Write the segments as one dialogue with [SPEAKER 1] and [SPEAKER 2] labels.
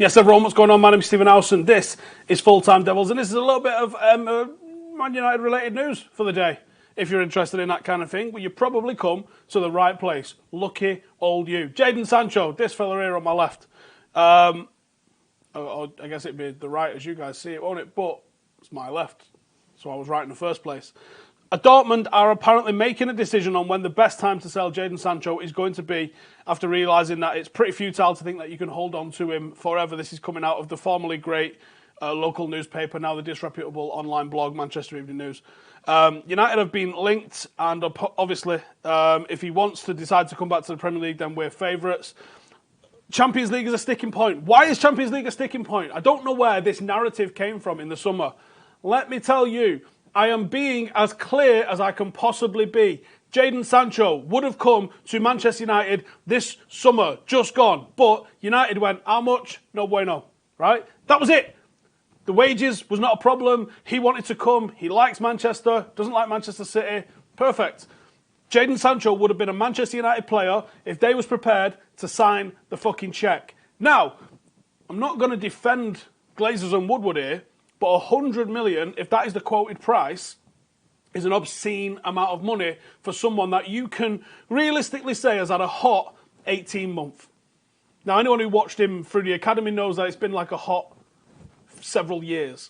[SPEAKER 1] Yes, everyone, what's going on? My name is Stephen Howson. This is Full Time Devils, and this is a little bit of Man United related news for the day. If you're interested in that kind of thing, well, you probably come to the right place. Lucky old you. Jadon Sancho, this fella here on my left. I guess it'd be the right as you guys see it, won't it? But it's my left, so I was right in the first place. Dortmund are apparently making a decision on when the best time to sell Jadon Sancho is going to be after realising that it's pretty futile to think that you can hold on to him forever. This is coming out of the formerly great local newspaper, now the disreputable online blog, Manchester Evening News. United have been linked, and obviously if he wants to decide to come back to the Premier League, then we're favourites. Champions League is a sticking point. Why is Champions League a sticking point? I don't know where this narrative came from in the summer. Let me tell you, I am being as clear as I can possibly be. Jadon Sancho would have come to Manchester United this summer, just gone. But United went, how much? No bueno, right? That was it. The wages was not a problem. He wanted to come. He likes Manchester, doesn't like Manchester City. Perfect. Jadon Sancho would have been a Manchester United player if they was prepared to sign the fucking cheque. Now, I'm not going to defend Glazers and Woodward here, but 100 million, if that is the quoted price, is an obscene amount of money for someone that you can realistically say has had a hot 18-month. Now, anyone who watched him through the academy knows that it's been like a hot several years.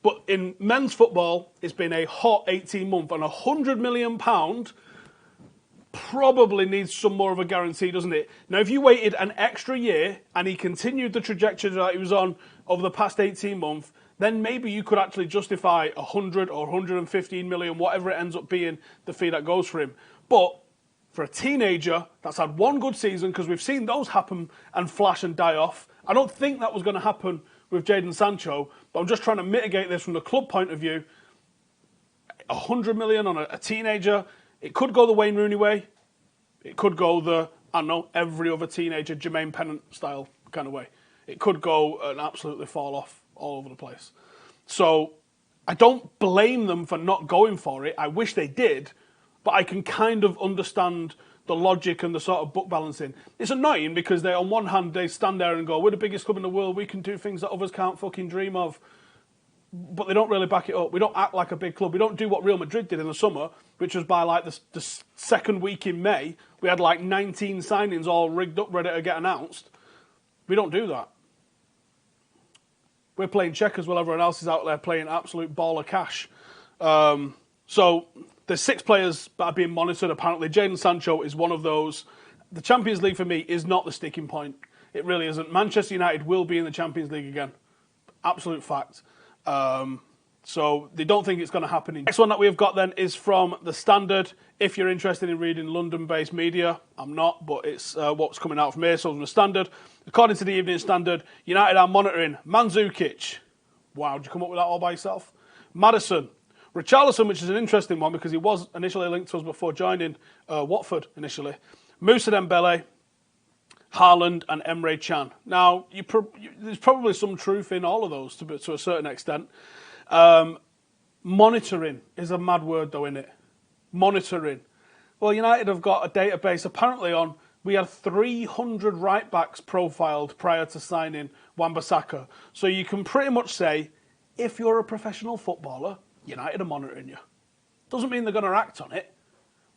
[SPEAKER 1] But in men's football, it's been a hot 18-month, and £100 million probably needs some more of a guarantee, doesn't it? Now, if you waited an extra year and he continued the trajectory that he was on over the past 18 months, then maybe you could actually justify 100 or 115 million, whatever it ends up being, the fee that goes for him. But for a teenager that's had one good season, because we've seen those happen and flash and die off, I don't think that was going to happen with Jadon Sancho, but I'm just trying to mitigate this from the club point of view. 100 million on a teenager, it could go the Wayne Rooney way. It could go the, I don't know, every other teenager, Jermaine Pennant style kind of way. It could go and absolutely fall off all over the place. So I don't blame them for not going for it. I wish they did, but I can kind of understand the logic and the sort of book balancing. It's annoying because they, on one hand, they stand there and go, we're the biggest club in the world, we can do things that others can't fucking dream of. But they don't really back it up. We don't act like a big club. We don't do what Real Madrid did in the summer, which was by like the second week in May, we had like 19 signings all rigged up, ready to get announced. We don't do that. We're playing checkers while everyone else is out there playing absolute ball of cash. So there's 6 players that are being monitored, apparently. Jadon Sancho is one of those. The Champions League for me is not the sticking point. It really isn't. Manchester United will be in the Champions League again. Absolute fact. So they don't think it's going to happen. Next one that we've got then is from The Standard. If you're interested in reading London-based media, I'm not, but it's what's coming out from here. So from The Standard, according to the Evening Standard, United are monitoring Mandzukic. Wow, did you come up with that all by yourself? Maddison. Richarlison, which is an interesting one because he was initially linked to us before joining Watford initially. Moussa Dembele, Haaland and Emre Can. Now, there's probably some truth in all of those to a certain extent. Monitoring is a mad word though, isn't it? Monitoring. Well, United have got a database apparently on, we had 300 right-backs profiled prior to signing Wan-Bissaka. So you can pretty much say, if you're a professional footballer, United are monitoring you. Doesn't mean they're going to act on it.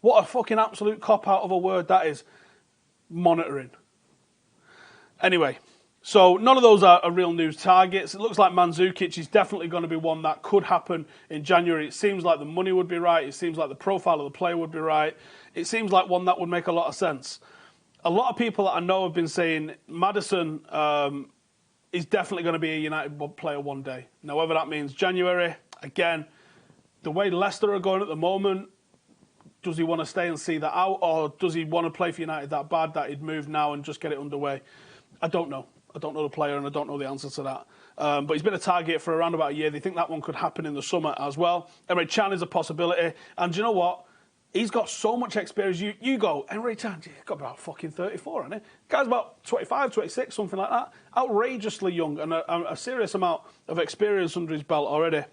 [SPEAKER 1] What a fucking absolute cop-out of a word that is. Monitoring. Anyway, so none of those are real news targets. It looks like Mandzukic is definitely going to be one that could happen in January. It seems like the money would be right. It seems like the profile of the player would be right. It seems like one that would make a lot of sense. A lot of people that I know have been saying Maddison is definitely going to be a United player one day. Now, whether that means January, again, the way Leicester are going at the moment, does he want to stay and see that out, or does he want to play for United that bad that he'd move now and just get it underway? I don't know. I don't know the player and I don't know the answer to that. But he's been a target for around about a year. They think that one could happen in the summer as well. Emre Can is a possibility. And do you know what? He's got so much experience. You go, Emre Can, he's got about fucking 34, hasn't he? Guy's about 25, 26, something like that. Outrageously young and a serious amount of experience under his belt already.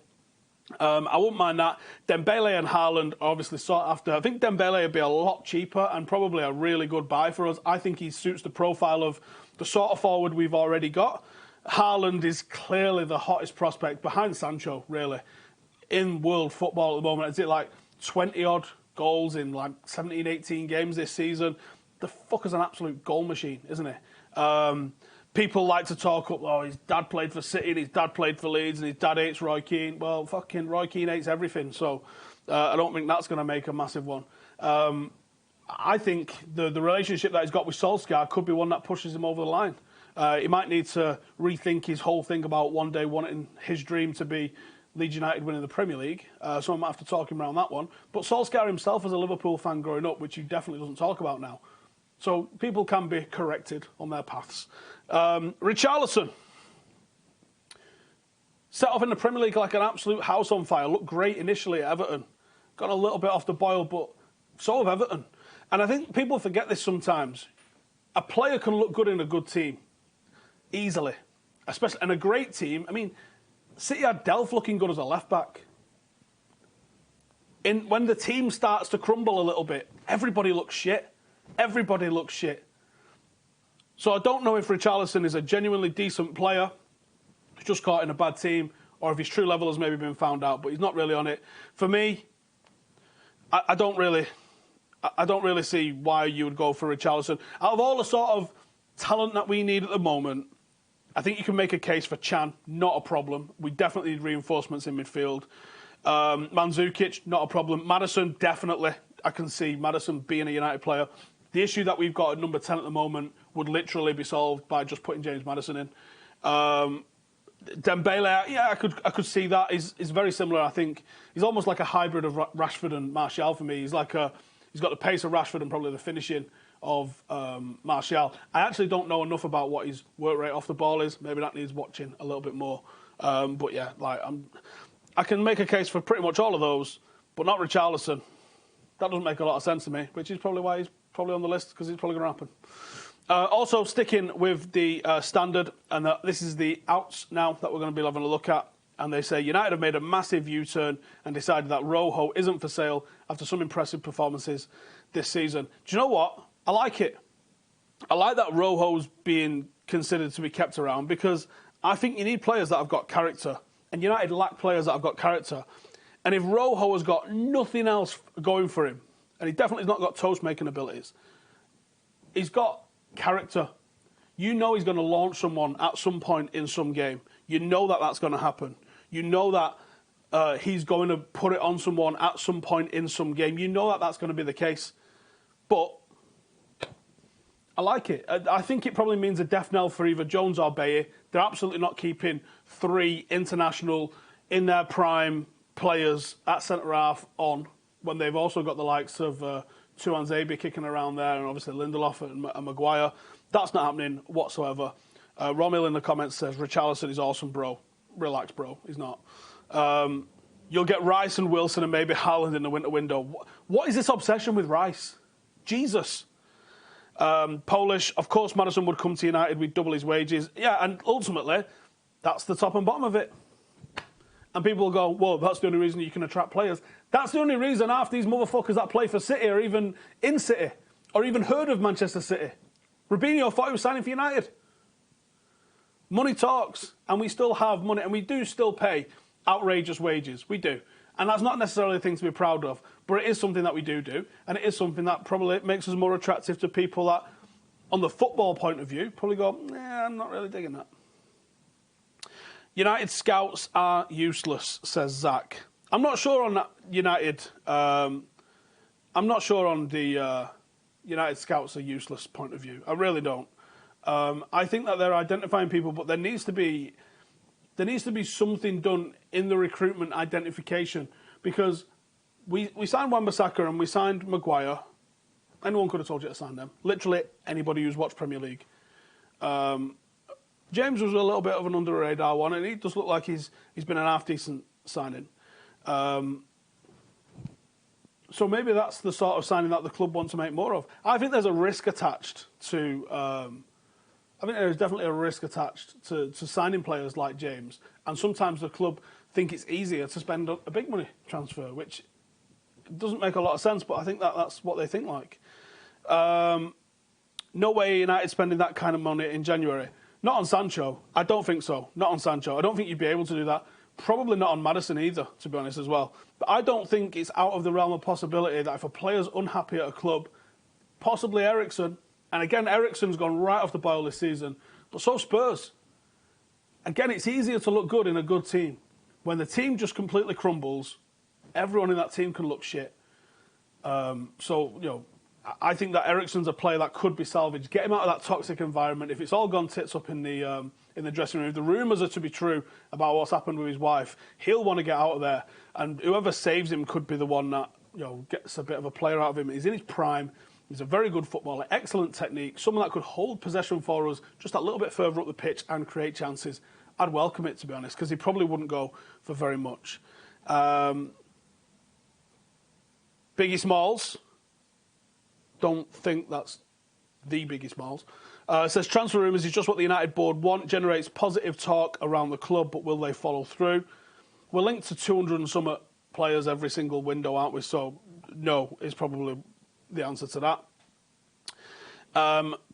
[SPEAKER 1] I wouldn't mind that. Dembele and Haaland are obviously sought after. I think Dembele would be a lot cheaper and probably a really good buy for us. I think he suits the profile of the sort of forward we've already got. Haaland is clearly the hottest prospect behind Sancho, really, in world football at the moment. Is it like 20-odd goals in like 17, 18 games this season? The fucker's an absolute goal machine, isn't he? People like to talk up, oh, his dad played for City and his dad played for Leeds and his dad hates Roy Keane. Well, fucking Roy Keane hates everything, so I don't think that's going to make a massive one. I think the relationship that he's got with Solskjaer could be one that pushes him over the line. He might need to rethink his whole thing about one day wanting his dream to be Leeds United winning the Premier League. So I might have to talk him around that one. But Solskjaer himself as a Liverpool fan growing up, which he definitely doesn't talk about now. So people can be corrected on their paths. Richarlison. Set off in the Premier League like an absolute house on fire. Looked great initially at Everton. Got a little bit off the boil, but so have Everton. And I think people forget this sometimes. A player can look good in a good team. Easily. Especially in a great team. I mean, City had Delph looking good as a left-back. When the team starts to crumble a little bit, everybody looks shit. Everybody looks shit. So I don't know if Richarlison is a genuinely decent player who's just caught in a bad team, or if his true level has maybe been found out, but he's not really on it. For me, I don't really see why you would go for Richarlison. Out of all the sort of talent that we need at the moment, I think you can make a case for Chan, not a problem. We definitely need reinforcements in midfield. Mandzukic, not a problem. Maddison, definitely. I can see Maddison being a United player. The issue that we've got at number 10 at the moment would literally be solved by just putting James Maddison in. Dembele, yeah, I could see that. He's very similar, I think. He's almost like a hybrid of Rashford and Martial for me. He's got the pace of Rashford and probably the finishing of Martial. I actually don't know enough about what his work rate off the ball is. Maybe that needs watching a little bit more. But yeah, I can make a case for pretty much all of those, but not Richarlison. That doesn't make a lot of sense to me, which is probably why he's probably on the list, because it's probably going to happen. Also, sticking with the standard, and this is the outs now that we're going to be having a look at. And they say United have made a massive U-turn and decided that Rojo isn't for sale after some impressive performances this season. Do you know what? I like it. I like that Rojo's being considered to be kept around, because I think you need players that have got character. And United lack players that have got character. And if Rojo has got nothing else going for him, and he definitely has not got toast-making abilities, he's got character. You know he's going to launch someone at some point in some game. You know that that's going to happen. You know that he's going to put it on someone at some point in some game. You know that that's going to be the case. But I like it. I think it probably means a death knell for either Jones or Bailly. They're absolutely not keeping three international, in their prime players at centre-half on, when they've also got the likes of Tuanzebe kicking around there, and obviously Lindelof and Maguire. That's not happening whatsoever. Romil in the comments says, Richarlison is awesome, bro. Relax, bro. He's not. You'll get Rice and Wilson and maybe Haaland in the winter window. What is this obsession with Rice? Jesus. Polish, of course Maddison would come to United with double his wages. Yeah, and ultimately, that's the top and bottom of it. And people will go, well, that's the only reason you can attract players. That's the only reason half these motherfuckers that play for City are even in City, or even heard of Manchester City. Robinho thought he was signing for United. Money talks, and we still have money, and we do still pay outrageous wages. We do. And that's not necessarily a thing to be proud of, but it is something that we do, and it is something that probably makes us more attractive to people that, on the football point of view, probably go, nah, I'm not really digging that. United scouts are useless, says Zach. I'm not sure on that United. I'm not sure on the United scouts are useless point of view. I really don't. I think that they're identifying people, but there needs to be something done in the recruitment identification, because we signed Wan-Bissaka and we signed Maguire. Anyone could have told you to sign them. Literally anybody who's watched Premier League. James was a little bit of an under the radar one, and he does look like he's been an half decent signing. So maybe that's the sort of signing that the club want to make more of. I think there's a risk attached to. I think there is definitely a risk attached to signing players like James, and sometimes the club think it's easier to spend a big money transfer, which doesn't make a lot of sense, but I think that's what they think like. No way United spending that kind of money in January. Not on Sancho. I don't think so. Not on Sancho. I don't think you'd be able to do that. Probably not on Maddison either, to be honest, as well. But I don't think it's out of the realm of possibility that if a player's unhappy at a club, possibly Eriksen, and again, Eriksen's gone right off the boil this season, but so Spurs. Again, it's easier to look good in a good team. When the team just completely crumbles, everyone in that team can look shit. I think that Eriksen's a player that could be salvaged. Get him out of that toxic environment. If it's all gone tits up in the dressing room, if the rumours are to be true about what's happened with his wife, he'll want to get out of there. And whoever saves him could be the one that gets a bit of a player out of him. He's in his prime. He's a very good footballer, excellent technique, someone that could hold possession for us just a little bit further up the pitch and create chances. I'd welcome it, to be honest, because he probably wouldn't go for very much. Biggie Smalls. Don't think that's the biggest Smalls. Says transfer rumours is just what the United board want, generates positive talk around the club, but will they follow through? We're linked to 200 and some players every single window, aren't we? So no is probably the answer to that.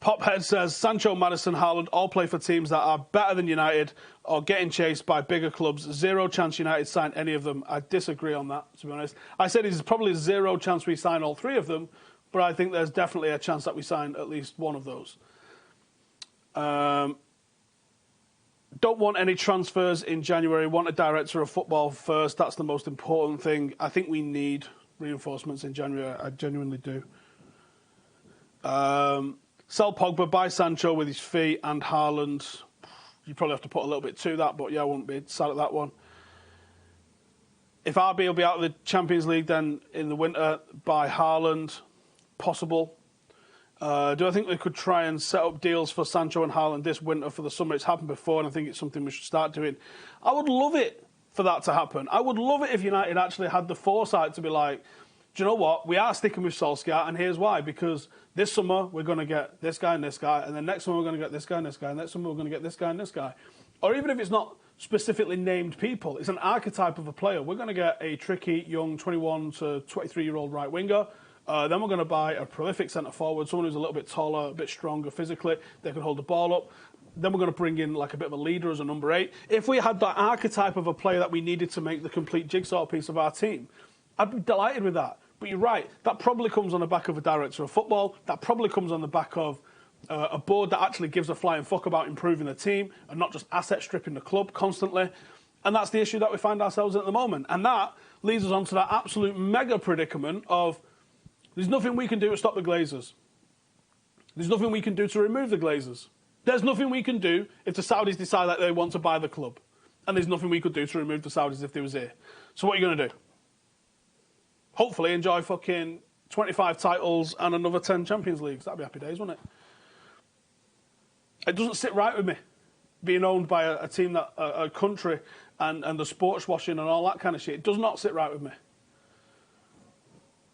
[SPEAKER 1] Pophead says Sancho, Maddison, Haaland all play for teams that are better than United or getting chased by bigger clubs. Zero chance United sign any of them. I disagree on that, to be honest. I said there's probably zero chance we sign all three of them, but I think there's definitely a chance that we sign at least one of those. Don't want any transfers in January. Want a director of football first. That's the most important thing. I think we need reinforcements in January. I genuinely do. Sell Pogba, buy Sancho with his fee and Haaland. You probably have to put a little bit to that, but yeah, I wouldn't be sad at that one. If RB will be out of the Champions League, then in the winter, buy Haaland. Possible. Do I think they could try and set up deals for Sancho and Haaland this winter for the summer? It's happened before, and I think it's something we should start doing. I would love it for that to happen. I would love it if United actually had the foresight to be like, do you know what? We are sticking with Solskjaer, and here's why. Because this summer, we're going to get this guy and this guy, and then next summer, we're going to get this guy and this guy, and next summer, we're going to get this guy and this guy. Or even if it's not specifically named people, it's an archetype of a player. We're going to get a tricky, young, 21 to 23-year-old right winger. Then we're going to buy a prolific centre-forward, someone who's a little bit taller, a bit stronger physically, they can hold the ball up. Then we're going to bring in like a bit of a leader as a number 8. If we had that archetype of a player that we needed to make the complete jigsaw piece of our team, I'd be delighted with that. But you're right, that probably comes on the back of a director of football. That probably comes on the back of a board that actually gives a flying fuck about improving the team and not just asset stripping the club constantly. And that's the issue that we find ourselves in at the moment. And that leads us on to that absolute mega predicament of there's nothing we can do to stop the Glazers. There's nothing we can do to remove the Glazers. There's nothing we can do if the Saudis decide that they want to buy the club. And there's nothing we could do to remove the Saudis if they was here. So what are you going to do? Hopefully enjoy fucking 25 titles and another 10 Champions Leagues. That'd be happy days, wouldn't it? It doesn't sit right with me being owned by a team, that a country, and the sports washing and all that kind of shit. It does not sit right with me.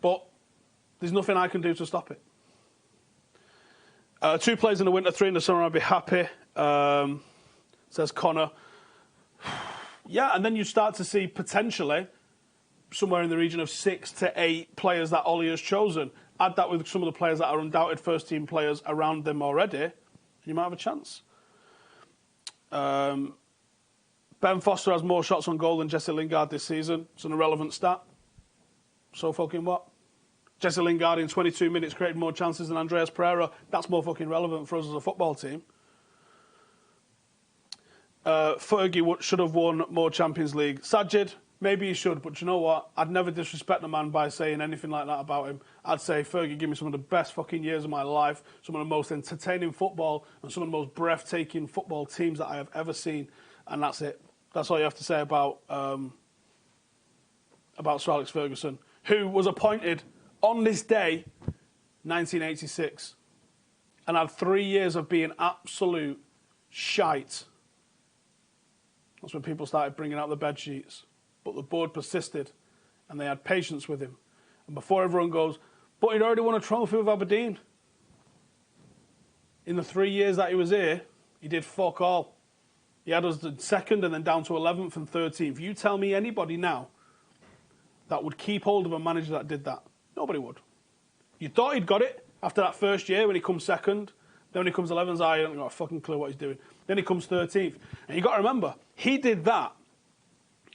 [SPEAKER 1] But there's nothing I can do to stop it. 2 players in the winter, 3 in the summer, I'd be happy, says Connor. Yeah, and then you start to see potentially somewhere in the region of 6 to 8 players that Ollie has chosen. Add that with some of the players that are undoubted first-team players around them already, and you might have a chance. Ben Foster has more shots on goal than Jesse Lingard this season. It's an irrelevant stat. So fucking what? Jesse Lingard in 22 minutes created more chances than Andreas Pereira. That's more fucking relevant for us as a football team. Fergie should have won more Champions League. Sajid, maybe he should, but you know what? I'd never disrespect the man by saying anything like that about him. I'd say, Fergie, give me some of the best fucking years of my life, some of the most entertaining football, and some of the most breathtaking football teams that I have ever seen. And that's it. That's all you have to say about Sir Alex Ferguson, who was appointed on this day, 1986, and had 3 years of being absolute shite. That's when people started bringing out the bed sheets. But the board persisted, and they had patience with him. And before everyone goes, but he'd already won a trophy with Aberdeen. In the 3 years that he was here, he did fuck all. He had us at second and then down to 11th and 13th. You tell me anybody now that would keep hold of a manager that did that. Nobody would. You thought he'd got it after that first year when he comes second. Then when he comes 11th, I don't got a fucking clue what he's doing. Then he comes 13th. And you got to remember, he did that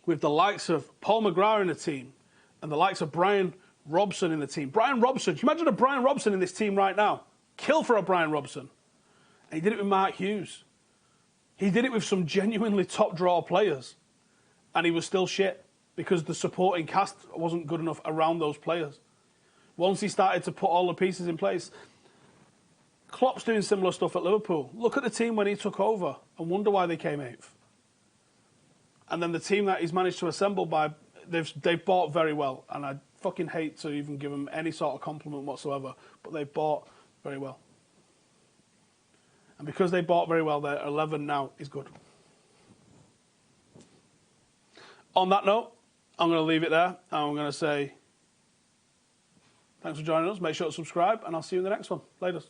[SPEAKER 1] with the likes of Paul McGrath in the team and the likes of Brian Robson in the team. Brian Robson, can you imagine a Brian Robson in this team right now? Kill for a Brian Robson. And he did it with Mark Hughes. He did it with some genuinely top draw players. And he was still shit because the supporting cast wasn't good enough around those players. Once he started to put all the pieces in place, Klopp's doing similar stuff at Liverpool. Look at the team when he took over and wonder why they came 8th. And then the team that he's managed to assemble they've bought very well. And I fucking hate to even give them any sort of compliment whatsoever, but they've bought very well. And because they bought very well, their 11 now is good. On that note, I'm going to leave it there. And I'm going to say thanks for joining us. Make sure to subscribe, and I'll see you in the next one. Later.